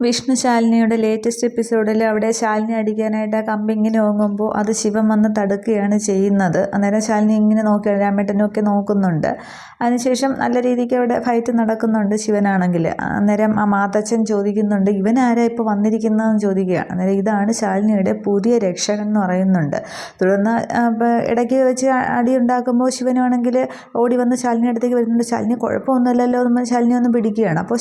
Vishnu ശാലിനിയുടെ latest എപ്പിസോഡിൽ അവിടെ ശാലിനി അടിക്കാനായിട്ട് ആ കമ്പി ഇങ്ങനെ ഓങ്ങുമ്പോൾ അത് ശിവൻ വന്ന് തടുക്കുകയാണ് ചെയ്യുന്നത്. അന്നേരം ശാലിനി ഇങ്ങനെ നോക്കി രാമേട്ടനൊക്കെ നോക്കുന്നുണ്ട്. അതിനുശേഷം നല്ല രീതിക്ക് അവിടെ ഫൈറ്റ് നടക്കുന്നുണ്ട് ശിവനാണെങ്കിൽ. അന്നേരം ആ മാത്തച്ഛൻ ചോദിക്കുന്നുണ്ട്, ഇവനാരാ ഇപ്പോൾ വന്നിരിക്കുന്നതെന്ന് ചോദിക്കുകയാണ്. അന്നേരം ഇതാണ് ശാലിനിയുടെ പുതിയ രക്ഷകൻ എന്ന് പറയുന്നുണ്ട്. തുടർന്ന് ഇടയ്ക്ക് വെച്ച് അടി ഉണ്ടാക്കുമ്പോൾ ശിവനാണെങ്കിൽ ഓടി വന്ന് ശാലിനി അടുത്തേക്ക് വരുന്നുണ്ട്. ശാലിനി കുഴപ്പമൊന്നുമില്ലല്ലോ എന്ന് ശാലിനി ഒന്ന് പിടിക്കുകയാണ്. അപ്പോൾ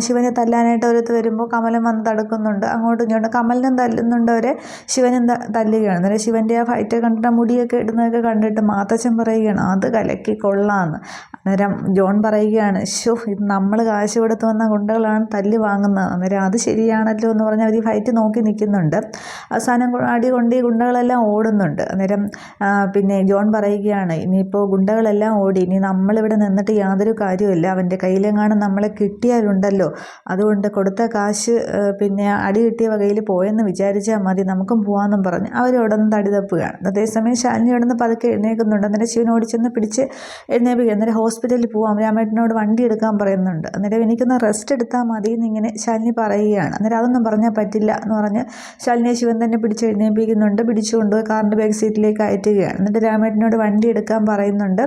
ശിവനെ തല്ലാനായിട്ട് ഓരോരുത്തർ വരുമ്പോൾ കമലൻ വന്ന് തടുക്കുന്നുണ്ട്. അങ്ങോട്ടും ഇങ്ങോട്ടും കമലിനും തല്ലുന്നുണ്ട്, അവരെ ശിവനും തല്ലുകയാണ്. അന്നേരം ശിവൻ്റെ ആ ഫൈറ്റ് കണ്ടിട്ട് മുടിയൊക്കെ ഇടുന്നതൊക്കെ കണ്ടിട്ട് മാത്തച്ഛൻ പറയുകയാണ്, അത് കലക്കി കൊള്ളാമെന്ന്. അന്നേരം ജോൺ പറയുകയാണ്, ഇത് നമ്മൾ കാശ് കൊടുത്ത് വന്ന ഗുണ്ടകളാണ് തല്ല് വാങ്ങുന്നത്. അന്നേരം അത് ശരിയാണല്ലോ എന്ന് പറഞ്ഞ് അവർ ഫൈറ്റ് നോക്കി നിൽക്കുന്നുണ്ട്. അവസാനം അടി കൊണ്ട് ഈ ഗുണ്ടകളെല്ലാം ഓടുന്നുണ്ട്. അന്നേരം പിന്നെ ജോൺ പറയുകയാണ്, ഇനിയിപ്പോൾ ഗുണ്ടകളെല്ലാം ഓടി, ഇനി നമ്മളിവിടെ നിന്നിട്ട് യാതൊരു കാര്യമില്ല, അവൻ്റെ കയ്യിലെങ്ങാനും നമ്മളെ കിട്ടിയാലുണ്ടല്ലോ, അതുകൊണ്ട് കൊടുത്ത കാശ് പിന്നെ അടി കിട്ടിയ വകയിൽ പോയെന്ന് വിചാരിച്ചാൽ മതി, നമുക്കും പോകാമെന്നും പറഞ്ഞ് അവരവിടെ നിന്ന് തടി തപ്പുകയാണ്. അതേസമയം ശാലിനി അവിടെ നിന്ന് പതുക്കെ എഴുന്നേൽക്കുന്നുണ്ട്. അന്നേരം ശിവൻ ഓടിച്ചെന്ന് പിടിച്ച് എഴുന്നേൽപ്പിക്കുക. അന്നേരം ഹോസ്പിറ്റലിൽ പോകാം, രാമേട്ടനോട് വണ്ടി എടുക്കാൻ പറയുന്നുണ്ട്. അന്നേരം എനിക്കൊന്ന് റെസ്റ്റ് എടുത്താൽ മതി എന്നിങ്ങനെ ശാലിനി പറയുകയാണ്. അന്നേരം അതൊന്നും പറഞ്ഞാൽ പറ്റില്ല എന്ന് പറഞ്ഞ് ശാലിനിയെ ശിവൻ തന്നെ പിടിച്ച് എഴുന്നേൽപ്പിക്കുന്നുണ്ട്. പിടിച്ചുകൊണ്ട് കാറിൻ്റെ ബാക്ക് സീറ്റിലേക്ക് അയറ്റുകയാണ്. എന്നിട്ട് രാമേട്ടനോട് വണ്ടി എടുക്കാൻ പറയുന്നുണ്ട്.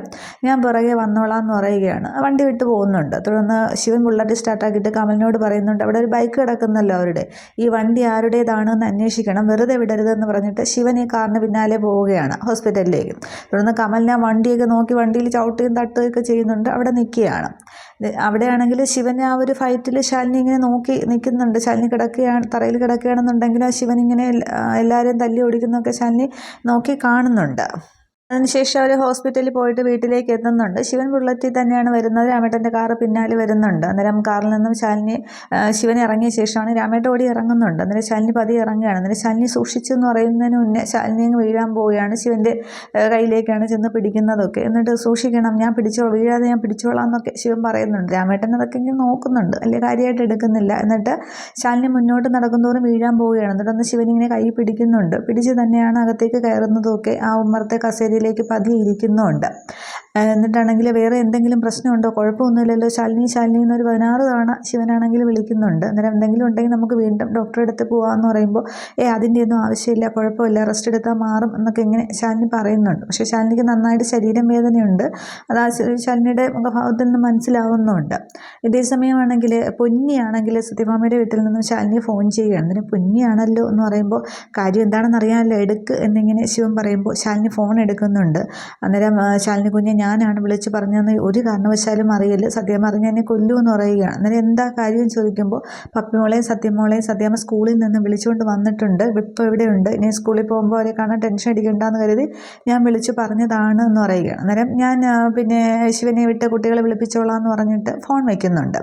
ഞാൻ പുറകെ വന്നോളാം എന്ന് പറയുകയാണ്. വണ്ടി വിട്ട് പോകുന്നുണ്ട്. തുടർന്ന് ശിവൻ ബുള്ളറ്റ് സ്റ്റാർട്ടാക്കിയിട്ട് കമലിനോട് പറയുന്നുണ്ട്, അവിടെ ഒരു ബൈക്ക് കിടക്കുന്നല്ലോ അവരുടെ, ഈ വണ്ടി ആരുടേതാണെന്ന് അന്വേഷിക്കണം, വെറുതെ വിടരുതെന്ന് പറഞ്ഞിട്ട് ശിവൻ ഈ കാറിന് പിന്നാലെ പോവുകയാണ് ഹോസ്പിറ്റലിലേക്ക്. തുടർന്ന് കമലിനെ വണ്ടിയൊക്കെ നോക്കി വണ്ടിയിൽ ചവിട്ടുകയും തട്ടുകയൊക്കെ ചെയ്യുന്നുണ്ട്. അവിടെ നിൽക്കുകയാണ്. അവിടെയാണെങ്കിൽ ശിവൻ ആ ഒരു ഫൈറ്റിൽ ശാലിനി ഇങ്ങനെ നോക്കി നിൽക്കുന്നുണ്ട്. ശാലിനി തറയിൽ കിടക്കുകയാണെന്നുണ്ടെങ്കിൽ ആ ശിവൻ ഇങ്ങനെ എല്ലാവരെയും തല്ലി ഓടിക്കുന്നതൊക്കെ ശാലിനി നോക്കി കാണുന്നുണ്ട്. അതിനുശേഷം അവർ ഹോസ്പിറ്റലിൽ പോയിട്ട് വീട്ടിലേക്ക് എത്തുന്നുണ്ട്. ശിവൻ ബുള്ളറ്റിൽ തന്നെയാണ് വരുന്നത്. രാമേട്ടൻ്റെ കാറ് പിന്നാലെ വരുന്നുണ്ട്. അന്നേരം കാറിൽ നിന്നും ശിവൻ ഇറങ്ങിയ ശേഷമാണ് രാമേട്ടൻ ഓടി ഇറങ്ങുന്നുണ്ട്. അന്നേരം ശാലിനി പതി ഇറങ്ങുകയാണ്. അന്നേരം ശാലിനി സൂക്ഷിച്ചു എന്ന് പറയുന്നതിന് മുന്നേ ശാലിനി അങ്ങ് വീഴാൻ പോവുകയാണ്. ശിവൻ്റെ കയ്യിലേക്കാണ് ചെന്ന് പിടിക്കുന്നതൊക്കെ. എന്നിട്ട് സൂക്ഷിക്കണം, വീഴാതെ ഞാൻ പിടിച്ചോളാം എന്നൊക്കെ ശിവൻ പറയുന്നുണ്ട്. രാമേട്ടൻ അതൊക്കെ ഇങ്ങനെ നോക്കുന്നുണ്ട്, വലിയ കാര്യമായിട്ട് എടുക്കുന്നില്ല. എന്നിട്ട് ശാലിനി മുന്നോട്ട് നടക്കുന്തോറും വീഴാൻ പോവുകയാണ്. എന്നിട്ടൊന്ന് ശിവൻ ഇങ്ങനെ കൈ പിടിക്കുന്നുണ്ട്. പിടിച്ച് തന്നെയാണ് അകത്തേക്ക് കയറുന്നതൊക്കെ. ആ ഉമ്മറത്തെ കസേരയിലേക്ക് പതിയിരിക്കുന്നുണ്ട്. എന്നിട്ടാണെങ്കിൽ വേറെ എന്തെങ്കിലും പ്രശ്നമുണ്ടോ, കുഴപ്പമൊന്നുമില്ലല്ലോ ശാലിനി എന്നൊരു 16 തവണ ശിവനാണെങ്കിൽ വിളിക്കുന്നുണ്ട്. അന്നേരം എന്തെങ്കിലും ഉണ്ടെങ്കിൽ നമുക്ക് വീണ്ടും ഡോക്ടറെ അടുത്ത് പോകാമെന്ന് പറയുമ്പോൾ അതിൻ്റെ ഒന്നും ആവശ്യമില്ല, കുഴപ്പമില്ല, റെസ്റ്റ് എടുത്താൽ മാറും എന്നൊക്കെ ഇങ്ങനെ ശാലിനി പറയുന്നുണ്ട്. പക്ഷേ ശാലിനിക്ക് നന്നായിട്ട് ശരീരം വേദനയുണ്ട്. അത് ആ ശാലിനിയുടെ മുഖഭാവത്തിൽ നിന്ന് മനസ്സിലാവുന്നുണ്ട്. ഇതേ സമയമാണെങ്കിൽ പൊന്നിയാണെങ്കിൽ സത്യഭാമയുടെ വീട്ടിൽ നിന്നും ശാലിനി ഫോൺ ചെയ്യുകയാണ്. അന്നേരം പൊന്നിയാണല്ലോ എന്ന് പറയുമ്പോൾ കാര്യം എന്താണെന്ന് അറിയാമല്ലോ, എടുക്ക് എന്നിങ്ങനെ ശിവൻ പറയുമ്പോൾ ശാലിനി ഫോൺ എടുക്കുന്നുണ്ട്. അന്നേരം ശാലിനി കുഞ്ഞെ, ഞാനാണ് വിളിച്ച് പറഞ്ഞതെന്ന് ഒരു കാരണവശാലും അറിയില്ല, സത്യം അറിഞ്ഞ് എന്നെ കൊല്ലുമെന്ന് പറയുകയാണ്. അന്നേരം എന്താ കാര്യം ചോദിക്കുമ്പോൾ പപ്പിമോളെയും സത്യമ്മ സ്കൂളിൽ നിന്ന് വിളിച്ചുകൊണ്ട് വന്നിട്ടുണ്ട്, ഇപ്പോൾ ഇവിടെയുണ്ട്, ഇനി സ്കൂളിൽ പോകുമ്പോൾ അവരെ കാണാൻ ടെൻഷൻ അടിക്കണ്ടെന്ന് കരുതി ഞാൻ വിളിച്ച് പറഞ്ഞതാണ് എന്ന് പറയുകയാണ്. അന്നേരം ഞാൻ പിന്നെ ശിവനെ വിട്ട് കുട്ടികളെ വിളിപ്പിച്ചോളാം എന്ന് പറഞ്ഞിട്ട് ഫോൺ വയ്ക്കുന്നുണ്ട്.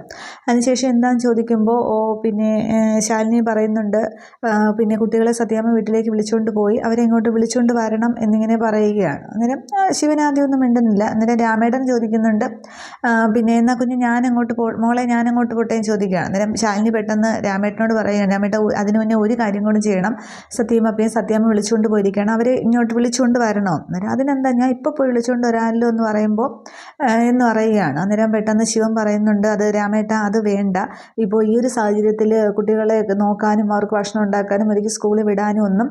അതിനുശേഷം എന്താണെന്ന് ചോദിക്കുമ്പോൾ പിന്നെ ശാലിനി പറയുന്നുണ്ട്, പിന്നെ കുട്ടികളെ സത്യാമ്മ വീട്ടിലേക്ക് വിളിച്ചുകൊണ്ട് പോയി, അവരെ ഇങ്ങോട്ട് വിളിച്ചുകൊണ്ട് വരണം എന്നിങ്ങനെ പറയുകയാണ്. അന്നേരം ശിവൻ ആദ്യം ഒന്നും മിണ്ടുന്നില്ല. അന്നേരം രാമേട്ടൻ ചോദിക്കുന്നുണ്ട്, പിന്നെ എന്നാൽ കുഞ്ഞ് മോളെ ഞാൻ അങ്ങോട്ട് പോട്ടേന്ന് ചോദിക്കുകയാണ്. അന്നേരം ശാലിനി പെട്ടെന്ന് രാമേട്ടനോട് പറയുകയാണ്, രാമേട്ട അതിന് മുന്നേ ഒരു കാര്യം കൂടി ചെയ്യണം, സത്യാമ്മ വിളിച്ചുകൊണ്ട് പോയിരിക്കുകയാണ്, അവരെ ഇങ്ങോട്ട് വിളിച്ചുകൊണ്ട് വരണോ. അന്നേരം അതിനെന്താ, ഞാൻ ഇപ്പോൾ പോയി വിളിച്ചുകൊണ്ട് വരാമല്ലോ എന്ന് പറയുകയാണ്. അന്നേരം പെട്ടെന്ന് ശിവൻ പറയുന്നുണ്ട്, അത് രാമേട്ട അത് വേണ്ട, ഇപ്പോൾ ഈ ഒരു സാഹചര്യത്തിൽ കുട്ടികളെ നോക്കാനും അവർക്ക് ഭക്ഷണം ഉണ്ടാക്കാനും ഒരിക്കൽ സ്കൂളിൽ വിടാനും ഒന്നും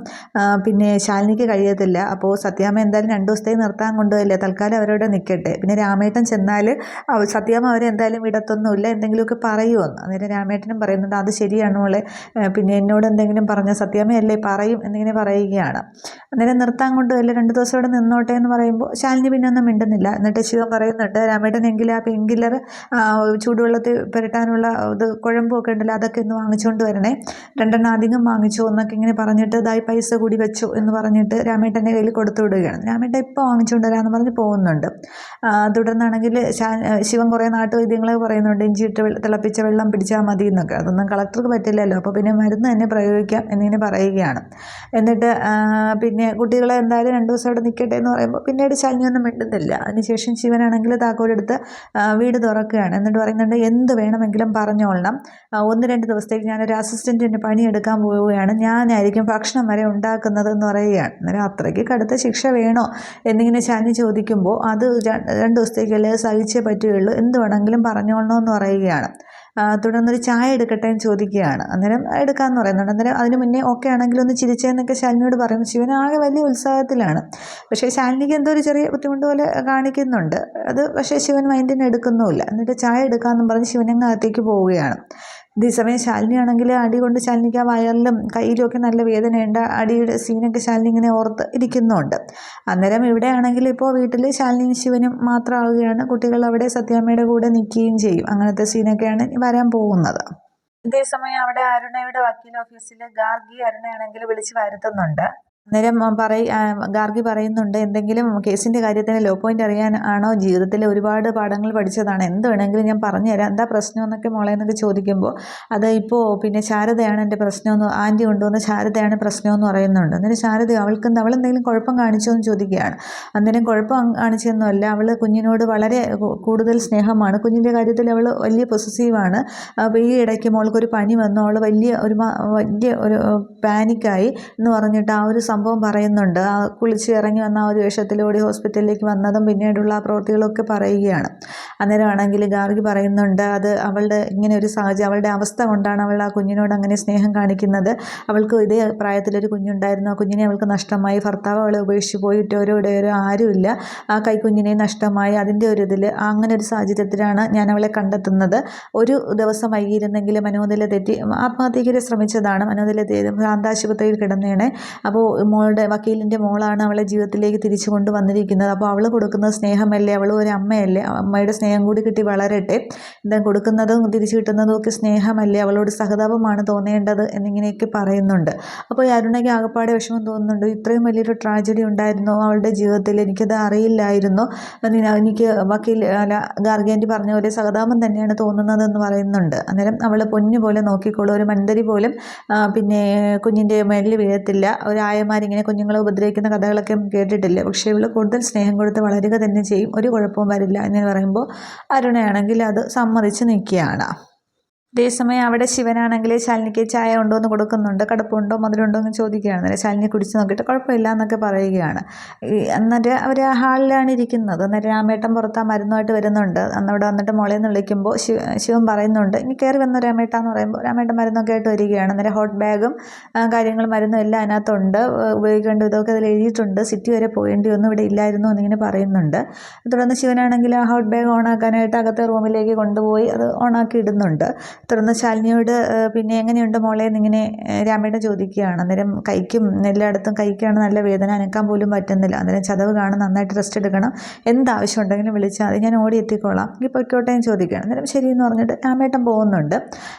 പിന്നെ ശാലിനിക്ക് കഴിയത്തില്ല. അപ്പോൾ സത്യാമ്മ എന്തായാലും 2 ദിവസത്തേക്ക് നിർത്താൻ കൊണ്ടുപോയില്ലേ, തൽക്കാലം അവരോട് നിൽക്കട്ടെ, പിന്നെ രാമേട്ടൻ ചെന്നാൽ സത്യാമ്മ അവരെ എന്തായാലും വിടത്തൊന്നുമില്ല, എന്തെങ്കിലുമൊക്കെ പറയുമെന്ന്. അന്നേരം രാമേട്ടനും പറയുന്നുണ്ട്, അത് ശരിയാണ് മോളെ, പിന്നെ എന്നോട് എന്തെങ്കിലും പറഞ്ഞാൽ സത്യാമ്മയല്ലേ പറയും എന്നിങ്ങനെ പറയുകയാണ്. അന്നേരം നിർത്താൻ കൊണ്ടുപോയില്ല, 2 ദിവസം ഇവിടെ നിന്നോട്ടെ എന്ന് പറയുമ്പോൾ ശാലിനി പിന്നെ ഒന്നും മിണ്ടുന്നില്ല. എന്നിട്ട് ശിവൻ പറയുന്നുണ്ട്, രാമേട്ടൻ എങ്കിൽ ആ പെയിൻ കില്ലർ ചൂടുവെള്ളത്തിൽ പുരട്ടാനുള്ള ഇത് കുഴമ്പൊക്കെ ഉണ്ടല്ലോ, അതൊക്കെ ഒന്ന് വാങ്ങിച്ചുകൊണ്ട് വരണേ, 2 അധികം വാങ്ങിച്ചോ എന്നൊക്കെ ഇങ്ങനെ പറഞ്ഞിട്ട് ഇതായി പൈസ കൂടി വെച്ചോ എന്ന് പറഞ്ഞിട്ട് രാമേട്ടൻ്റെ കയ്യിൽ കൊടുത്തു വിടുകയാണ്. രാമേട്ടൻ ഇപ്പോൾ വാങ്ങിച്ചുകൊണ്ട് വരാമെന്ന് പറഞ്ഞ് പോകുന്നുണ്ട്. തുടർന്നാണെങ്കിൽ ശിവൻ കുറേ നാട്ടുവൈദ്യങ്ങളൊക്കെ പറയുന്നുണ്ട്, ഇഞ്ചിയിട്ട് തിളപ്പിച്ച വെള്ളം പിടിച്ചാൽ മതി എന്നൊക്കെ. അതൊന്നും കളക്ടർക്ക് പറ്റില്ലല്ലോ, അപ്പോൾ പിന്നെ മരുന്ന് തന്നെ പ്രയോഗിക്കാം എന്നിങ്ങനെ പറയുകയാണ്. എന്നിട്ട് പിന്നെ കുട്ടികളെ എന്തായാലും 2 ദിവസം അവിടെ നിൽക്കട്ടെ എന്ന് പറയുമ്പോൾ പിന്നീട് ശാലിനിയൊന്നും മിണ്ടുന്നില്ല. അതിനുശേഷം ശിവനാണെങ്കിൽ താക്കോലെടുത്ത് വീട് തുറക്കുകയാണ്. എന്നിട്ട് പറയുന്നുണ്ട്, എന്ത് വേണമെങ്കിലും പറഞ്ഞോളണം, 1-2 ദിവസത്തേക്ക് ഞാനൊരു അസിസ്റ്റൻറ്റിൻ്റെ പണിയെടുക്കാൻ പോവുകയാണ്, ഞാനായിരിക്കും ഭക്ഷണം വരെ ഉണ്ടാക്കുന്നത് എന്ന് പറയുകയാണ്. അന്നേരം അത്രയ്ക്ക് കടുത്ത ശിക്ഷ വേണോ എന്നിങ്ങനെ ശാലിനി ചോദിക്കുമ്പോൾ അത് 2 ദിവസത്തേക്കല്ലേ സഹിച്ചേ പറ്റുകയുള്ളൂ, എന്ത് വേണമെങ്കിലും പറഞ്ഞോളണമെന്ന് പറയുകയാണ്. തുടർന്നൊരു ചായ എടുക്കട്ടെ എന്ന് ചോദിക്കുകയാണ്. അന്നേരം എടുക്കാമെന്ന് പറയുന്നുണ്ട്. അന്നേരം അതിന് മുന്നേ ഓക്കെ ആണെങ്കിൽ ഒന്ന് ചിരിച്ചതെന്നൊക്കെ ശാലിനിയോട് പറയും. ശിവൻ ആകെ വലിയ ഉത്സാഹത്തിലാണ്. പക്ഷേ ശാലിനിക്ക് എന്തോ ഒരു ചെറിയ ബുദ്ധിമുട്ട് പോലെ കാണിക്കുന്നുണ്ട്. അത് പക്ഷേ ശിവൻ മൈൻഡിന് എടുക്കുന്നുമില്ല. എന്നിട്ട് ചായ എടുക്കാമെന്നും പറഞ്ഞ് ശിവനങ്ങ് അകത്തേക്ക് പോവുകയാണ്. ഇതേസമയം ശാലിനിയാണെങ്കിൽ അടി കൊണ്ട് ശാലിനിക്ക് ആ വയറിലും കയ്യിലും ഒക്കെ നല്ല വേദനയുണ്ട്. അടിയുടെ സീനൊക്കെ ശാലിനി ഇങ്ങനെ ഓർത്ത് ഇരിക്കുന്നുണ്ട്. അന്നേരം ഇവിടെയാണെങ്കിൽ ഇപ്പോൾ വീട്ടിൽ ശാലിനിയും ശിവനും മാത്രമാവുകയാണ്. കുട്ടികൾ അവിടെ സത്യാമ്മയുടെ കൂടെ നിൽക്കുകയും ചെയ്യും. അങ്ങനത്തെ സീനൊക്കെയാണ് വരാൻ പോകുന്നത്. ഇതേസമയം അവിടെ അരുണയുടെ വക്കീൽ ഓഫീസിൽ ഗാർഗി അരുണയാണെങ്കിൽ വിളിച്ച് വരുത്തുന്നുണ്ട്. അന്നേരം ഗാർഗി പറയുന്നുണ്ട്, എന്തെങ്കിലും കേസിൻ്റെ കാര്യത്തിന് ലോ പോയിന്റ് അറിയാൻ ആണോ? ജീവിതത്തിൽ ഒരുപാട് പാഠങ്ങൾ പഠിച്ചതാണ്, എന്ത് വേണമെങ്കിലും ഞാൻ പറഞ്ഞുതരാം, എന്താ പ്രശ്നം എന്നൊക്കെ മോളെ എന്നൊക്കെ ചോദിക്കുമ്പോൾ അത് ഇപ്പോൾ പിന്നെ ശാരദയാണ് എൻ്റെ പ്രശ്നമെന്ന്, ആൻറ്റി കൊണ്ടുവന്ന ശാരദയാണ് പ്രശ്നമെന്ന് പറയുന്നുണ്ട്. അന്നേരം ശാരദ അവളെന്തെങ്കിലും കുഴപ്പം കാണിച്ചോ എന്ന് ചോദിക്കുകയാണ്. അന്നേരം കുഴപ്പം കാണിച്ചൊന്നുമല്ല, അവൾ കുഞ്ഞിനോട് വളരെ കൂടുതൽ സ്നേഹമാണ്. കുഞ്ഞിൻ്റെ കാര്യത്തിൽ അവൾ വലിയ പൊസസീവാണ്. അപ്പോൾ ഈ ഇടയ്ക്ക് മോൾക്കൊരു പനി വന്നു, അവൾ വലിയ ഒരു പാനിക്കായി എന്ന് പറഞ്ഞിട്ട് ആ ഒരു സംഭവം പറയുന്നുണ്ട്. ആ കുളിച്ച് ഇറങ്ങി വന്ന ആ ഒരു വേഷത്തിലൂടെ ഹോസ്പിറ്റലിലേക്ക് വന്നതും പിന്നീടുള്ള ആ പ്രവൃത്തികളൊക്കെ പറയുകയാണ്. അന്നേരമാണെങ്കിൽ ഗാർഗി പറയുന്നുണ്ട്, അത് അവളുടെ ഇങ്ങനെ ഒരു സാഹചര്യം, അവളുടെ അവസ്ഥ കൊണ്ടാണ് അവൾ ആ കുഞ്ഞിനോട് അങ്ങനെ സ്നേഹം കാണിക്കുന്നത്. അവൾക്ക് ഇതേ പ്രായത്തിലൊരു കുഞ്ഞുണ്ടായിരുന്നു, ആ കുഞ്ഞിനെ അവൾക്ക് നഷ്ടമായി, ഭർത്താവ് അവളെ ഉപേക്ഷിച്ച് പോയിട്ട് ഓരോ ആരുമില്ല, ആ കൈക്കുഞ്ഞിനെ നഷ്ടമായി. അതിൻ്റെ ഒരു ഇതിൽ അങ്ങനെ ഒരു സാഹചര്യത്തിലാണ് ഞാൻ അവളെ കണ്ടെത്തുന്നത്. ഒരു ദിവസം വൈകിയിരുന്നെങ്കിൽ മനോനില തെറ്റി ആത്മഹത്യയ്ക്ക് ശ്രമിച്ചതാണ്. മനോനില ഭ്രാന്താശുപത്രിയിൽ കിടന്നേണെ. അപ്പോൾ വക്കീലിൻ്റെ മോളാണ് അവളെ ജീവിതത്തിലേക്ക് തിരിച്ചു കൊണ്ടുവന്നിരിക്കുന്നത്. അപ്പോൾ അവൾ കൊടുക്കുന്നത് സ്നേഹമല്ലേ, അവൾ ഒരു അമ്മയല്ലേ, അമ്മയുടെ സ്നേഹം കൂടി കിട്ടി വളരട്ടെ, എന്താ കൊടുക്കുന്നതും തിരിച്ചു കിട്ടുന്നതും ഒക്കെ സ്നേഹമല്ലേ, അവളോട് സഹതാപമാണ് തോന്നേണ്ടത് എന്നിങ്ങനെയൊക്കെ പറയുന്നുണ്ട്. അപ്പോൾ ഈ അരുണയ്ക്ക് ആകപ്പാടെ വിഷമം തോന്നുന്നുണ്ട്. ഇത്രയും വലിയൊരു ട്രാജഡി ഉണ്ടായിരുന്നു അവളുടെ ജീവിതത്തിൽ, എനിക്കത് അറിയില്ലായിരുന്നു, എനിക്ക് ഗാർഗി ആൻറ്റി പറഞ്ഞ പോലെ സഹതാപം തന്നെയാണ് തോന്നുന്നതെന്ന് പറയുന്നുണ്ട്. അന്നേരം അവൾ പൊന്നു പോലെ നോക്കിക്കോളൂ, ഒരു മൺതരി പോലും പിന്നെ കുഞ്ഞിൻ്റെ മേലിൽ വീഴത്തില്ല. ഒരു ആയമാരിങ്ങനെ കുഞ്ഞുങ്ങളെ ഉപദ്രവിക്കുന്ന കഥകളൊക്കെ കേട്ടിട്ടില്ല, പക്ഷേ ഇവൾ കൂടുതൽ സ്നേഹം കൊടുത്ത് വളരുക തന്നെ ചെയ്യും, ഒരു കുഴപ്പവും വരില്ല എന്ന് പറയുമ്പോൾ അരുണയാണെങ്കിൽ അത് സമ്മതിച്ച് നിൽക്കുകയാണ്. അതേസമയം അവിടെ ശിവനാണെങ്കിൽ ശാലിനിക്ക് ചായ ഉണ്ടോ എന്ന് കൊടുക്കുന്നുണ്ട്. കടുപ്പുണ്ടോ മധുരമുണ്ടോ എന്ന് ചോദിക്കുകയാണ്. അന്നേരം ശാലിനി കുടിച്ച് നോക്കിയിട്ട് കുഴപ്പമില്ല എന്നൊക്കെ പറയുകയാണ്. എന്നിട്ട് അവർ ഹാളിലാണ് ഇരിക്കുന്നത്. അന്നേരം രാമേട്ടൻ പുറത്ത് ആ മരുന്നുമായിട്ട് വരുന്നുണ്ട്. അന്നവിടെ വന്നിട്ട് മോളെ എന്ന് വിളിക്കുമ്പോൾ ശിവൻ പറയുന്നുണ്ട്, ഇനി കയറി വന്നു രാമേട്ട എന്ന് പറയുമ്പോൾ രാമേട്ടൻ മരുന്നൊക്കെ ആയിട്ട് വരികയാണ്. അന്നേരം ഹോട്ട് ബാഗും കാര്യങ്ങളും മരുന്നും എല്ലാം അതിനകത്തുണ്ട്, ഉപയോഗിക്കേണ്ട ഇതൊക്കെ അതിൽ എഴുതിയിട്ടുണ്ട്, സിറ്റി വരെ പോകേണ്ടി ഒന്നും ഇവിടെ ഇല്ലായിരുന്നു എന്നിങ്ങനെ പറയുന്നുണ്ട്. തുടർന്ന് ശിവനാണെങ്കിൽ ആ ഹോട്ട് ബാഗ് ഓണാക്കാനായിട്ട് അകത്തെ റൂമിലേക്ക് കൊണ്ടുപോയി അത് ഓണാക്കി ഇടുന്നുണ്ട്. തുടർന്ന് ശാലിനിയോട് പിന്നെ എങ്ങനെയുണ്ട് മോളെ എന്നിങ്ങനെ രാമേട്ടൻ ചോദിക്കുകയാണ്. അന്നേരം കൈക്കും എല്ലായിടത്തും കൈക്കാണ് നല്ല വേദന, അനക്കാൻ പോലും പറ്റുന്നില്ല. അന്നേരം ചതവ് കാണും, നന്നായിട്ട് റെസ്റ്റ് എടുക്കണം, എന്താവശ്യം ഉണ്ടെങ്കിലും വിളിച്ചാൽ മതി, ഞാൻ ഓടി എത്തിക്കോളാം, എനിക്ക് പൊയ്ക്കോട്ടെ എന്ന് ചോദിക്കുകയാണ്. അന്നേരം ശരിയെന്ന് പറഞ്ഞിട്ട് രാമേട്ടൻ പോകുന്നുണ്ട്.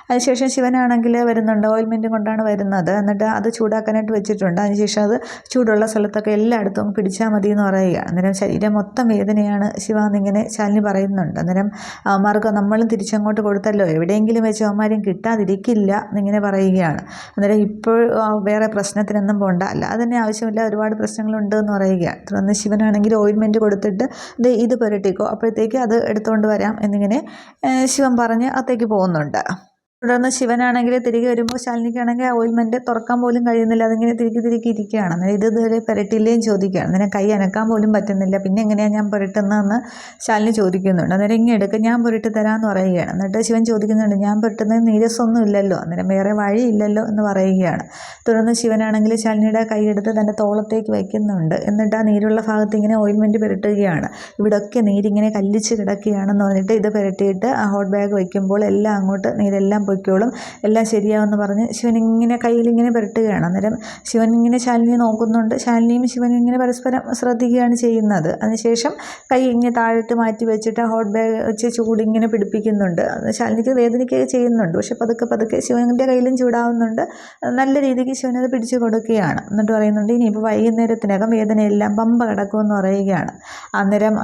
അതിനുശേഷം ശിവനാണെങ്കിൽ വരുന്നുണ്ട്, ഓയിൽമെൻറ്റും കൊണ്ടാണ് വരുന്നത്. എന്നിട്ട് അത് ചൂടാക്കാനായിട്ട് വെച്ചിട്ടുണ്ട്. അതിനുശേഷം അത് ചൂടുള്ള സ്ഥലത്തൊക്കെ എല്ലായിടത്തും പിടിച്ചാൽ മതി എന്ന് പറയുകയാണ്. അന്നേരം ശരീരം മൊത്തം വേദനയാണ് ശിവ എന്നിങ്ങനെ ശാലിനി പറയുന്നുണ്ട്. അന്നേരം അവന്മാർക്ക് നമ്മളും തിരിച്ചങ്ങോട്ട് കൊടുത്തല്ലോ, എവിടെയെങ്കിലും വെച്ച് അവന്മാരും കിട്ടാതിരിക്കില്ല എന്നിങ്ങനെ പറയുകയാണ്. അന്നേരം ഇപ്പോൾ വേറെ പ്രശ്നത്തിനൊന്നും പോകണ്ട, അല്ല അതിന് ആവശ്യമില്ല, ഒരുപാട് പ്രശ്നങ്ങളുണ്ട് എന്ന് പറയുകയാണ്. തുടർന്ന് ശിവനാണെങ്കിൽ ഓയിൻമെൻറ്റ് കൊടുത്തിട്ട് ഇത് പുരട്ടിക്കോ, അപ്പോഴത്തേക്ക് അത് എടുത്തുകൊണ്ട് വരാം എന്നിങ്ങനെ ശിവൻ പറഞ്ഞ് അകത്തേക്ക് പോകുന്നുണ്ട്. തുടർന്ന് ശിവനാണെങ്കിൽ തിരികെ വരുമ്പോൾ ശാലിനിക്കാണെങ്കിൽ ആ ഓയിൽമെൻറ്റ് തുറക്കാൻ പോലും കഴിയുന്നില്ല, അതിങ്ങനെ തിരികെ ഇരിക്കുകയാണ്. അന്നേരം ഇതുവരെ പുരട്ടില്ലേയും ചോദിക്കുകയാണ്. അന്നേരം കൈ അനക്കാൻ പോലും പറ്റുന്നില്ല, പിന്നെ എങ്ങനെയാണ് ഞാൻ പുരട്ടുന്നതെന്ന് ശാലിനി ചോദിക്കുന്നുണ്ട്. അന്നേരം ഇങ്ങനെ എടുക്കുക, ഞാൻ പുരട്ടി തരാമെന്ന് പറയുകയാണ്. എന്നിട്ട് ശിവൻ ചോദിക്കുന്നുണ്ട്, ഞാൻ പുരട്ടുന്നത് നീരസൊന്നും ഇല്ലല്ലോ, അന്നേരം വേറെ വഴിയില്ലല്ലോ എന്ന് പറയുകയാണ്. തുടർന്ന് ശിവനാണെങ്കിൽ ശാലിനിയുടെ കൈയെടുത്ത് തൻ്റെ തോളത്തേക്ക് വയ്ക്കുന്നുണ്ട്. എന്നിട്ട് ആ നീരുള്ള ഭാഗത്ത് ഇങ്ങനെ ഓയിൽമെൻറ്റ് പുരട്ടുകയാണ്. ഇവിടെയൊക്കെ നീരിങ്ങനെ കല്ലിച്ച് കിടക്കുകയാണെന്ന് പറഞ്ഞിട്ട് ഇത് പുരട്ടിയിട്ട് ആ ഹോട്ട് ബാഗ് വയ്ക്കുമ്പോൾ എല്ലാം അങ്ങോട്ട് നീരെല്ലാം പൊയ്ക്കോളും, എല്ലാം ശരിയാവുമെന്ന് പറഞ്ഞ് ശിവൻ ഇങ്ങനെ കയ്യിലിങ്ങനെ പുരട്ടുകയാണ്. അന്നേരം ശിവൻ ഇങ്ങനെ ശാലിനിയെ നോക്കുന്നുണ്ട്. ശാലിനിയും ശിവനും ഇങ്ങനെ പരസ്പരം ശ്രദ്ധിക്കുകയാണ് ചെയ്യുന്നത്. അതിനുശേഷം കൈ ഇങ്ങനെ താഴോട്ട് മാറ്റി വെച്ചിട്ട് ഹോട്ട് ബാഗ് വെച്ച് ചൂടിങ്ങനെ പിടിപ്പിക്കുന്നുണ്ട്. ശാലിനിക്ക് വേദനിക്കുകയൊക്കെ ചെയ്യുന്നുണ്ട്, പക്ഷെ പതുക്കെ ശിവൻ്റെ കയ്യിലും ചൂടാവുന്നുണ്ട്. നല്ല രീതിക്ക് ശിവനത് പിടിച്ചു കൊടുക്കുകയാണ്. എന്നിട്ട് പറയുന്നുണ്ട്, ഇനിയിപ്പോൾ വൈകുന്നേരത്തിനകം വേദനയെല്ലാം പമ്പ കിടക്കുമെന്ന് പറയുകയാണ്. അന്നേരം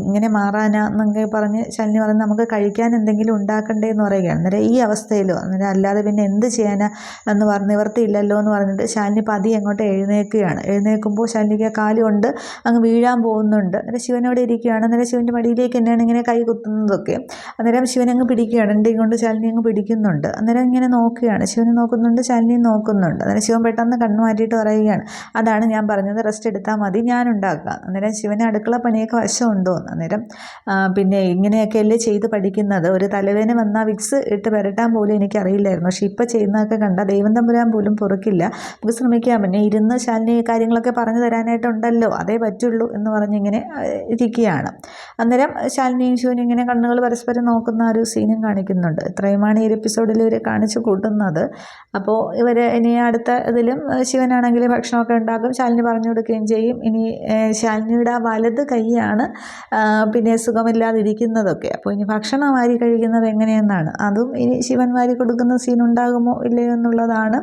ഇങ്ങനെ മാറാനാന്നൊക്കെ പറഞ്ഞ് ശാലിനി പറഞ്ഞ് നമുക്ക് കഴിക്കാൻ എന്തെങ്കിലും ഉണ്ടാക്കണ്ടേ എന്ന് പറയുകയാണ്. അന്നേരം ഈ അവസ്ഥ അവസ്ഥയിലോ അന്നേരം അല്ലാതെ പിന്നെ എന്ത് ചെയ്യാനാ എന്ന് പറഞ്ഞ് നിവർത്തിയില്ലല്ലോ എന്ന് പറഞ്ഞിട്ട് ശാലിനി പതിയെ അങ്ങോട്ട് എഴുന്നേൽക്കുമ്പോൾ ശാലിനിക്ക് കാല് കൊണ്ട് അങ്ങ് വീഴാൻ പോകുന്നുണ്ട്. അന്നേരം ശിവനോടെ ഇരിക്കുകയാണ്. അന്നേരം ശിവൻ്റെ മടിയിലേക്ക് തന്നെയാണ് ഇങ്ങനെ കൈ കുത്തുന്നതൊക്കെ. അന്നേരം ശിവൻ അങ്ങ് പിടിക്കുകയാണ്, എൻ്റെ കൊണ്ട് ശാലിനി അങ്ങ് പിടിക്കുന്നുണ്ട്. അന്നേരം ഇങ്ങനെ നോക്കുകയാണ്, ശിവനെ നോക്കുന്നുണ്ട്, ശാലിനിയും നോക്കുന്നുണ്ട്. അന്നേരം ശിവൻ പെട്ടെന്ന് കണ്ണു മാറ്റിയിട്ട് പറയുകയാണ്, അതാണ് ഞാൻ പറഞ്ഞത്, റെസ്റ്റ് എടുത്താൽ മതി, ഞാൻ ഉണ്ടാക്കാം. അന്നേരം ശിവന് അടുക്കള പണിയൊക്കെ വശമുണ്ടോ എന്ന്. അന്നേരം പിന്നെ ഇങ്ങനെയൊക്കെയല്ലേ ചെയ്ത് പഠിക്കുന്നത്, ഒരു തലവേദന വന്നാൽ വിക്സ് ഇട്ട് പുരട്ടാൻ പോലും എനിക്കറിയില്ലായിരുന്നു, പക്ഷേ ഇപ്പം ചെയ്യുന്നതൊക്കെ കണ്ട ദൈവം തമ്പുരാൻ പോലും പൊറുക്കില്ല, നമുക്ക് ശ്രമിക്കാം, പിന്നെ ഇരുന്ന് ശാലിനി കാര്യങ്ങളൊക്കെ പറഞ്ഞു തരാനായിട്ടുണ്ടല്ലോ, അതേ പറ്റുള്ളൂ എന്ന് പറഞ്ഞിങ്ങനെ ഇരിക്കുകയാണ്. അന്നേരം ശാലിനിയും ശിവനും ഇങ്ങനെ കണ്ണുകൾ പരസ്പരം നോക്കുന്ന ഒരു സീനും കാണിക്കുന്നുണ്ട്. ഇത്രയുമാണ് ഈ ഒരു എപ്പിസോഡിൽ ഇവർ കാണിച്ചു കൂട്ടുന്നത്. അപ്പോൾ ഇവർ ഇനി അടുത്ത ഇതിലും ശിവനാണെങ്കിൽ ഭക്ഷണമൊക്കെ ഉണ്ടാക്കും, ശാലിനി പറഞ്ഞു കൊടുക്കുകയും ചെയ്യും. ഇനി ശാലിനിയുടെ ആ വലത് കൈയാണ് പിന്നെ സുഖമില്ലാതിരിക്കുന്നതൊക്കെ. അപ്പോൾ ഇനി ഭക്ഷണം വാരി കഴിക്കുന്നത് എങ്ങനെയെന്നാണ്, അതും ഇനി ശിവൻ വാരി കൊടുക്കുന്ന സീൻ ഉണ്ടാകുമോ ഇല്ലയോ എന്നുള്ളതാണ്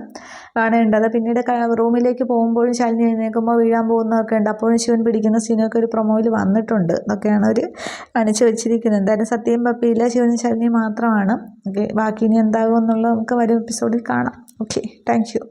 കാണേണ്ടത്. പിന്നീട് റൂമിലേക്ക് പോകുമ്പോഴും ശാലിനി എഴുന്നേൽക്കുമ്പോൾ വീഴാൻ പോകുന്നതൊക്കെ ഉണ്ട്, അപ്പോഴും ശിവൻ പിടിക്കുന്ന സീനൊക്കെ ഒരു പ്രൊമോയിൽ വന്നിട്ടുണ്ട്. ഇതൊക്കെയാണ് അവർ കാണിച്ചു വെച്ചിരിക്കുന്നത്. എന്തായാലും സത്യം പപ്പിയില്ല, ശിവനും ശാലിനി മാത്രമാണ്. ഓക്കെ, ബാക്കി ഇനി എന്താകും എന്നുള്ളത് നമുക്ക് വരും എപ്പിസോഡിൽ കാണാം. Okay, thank you.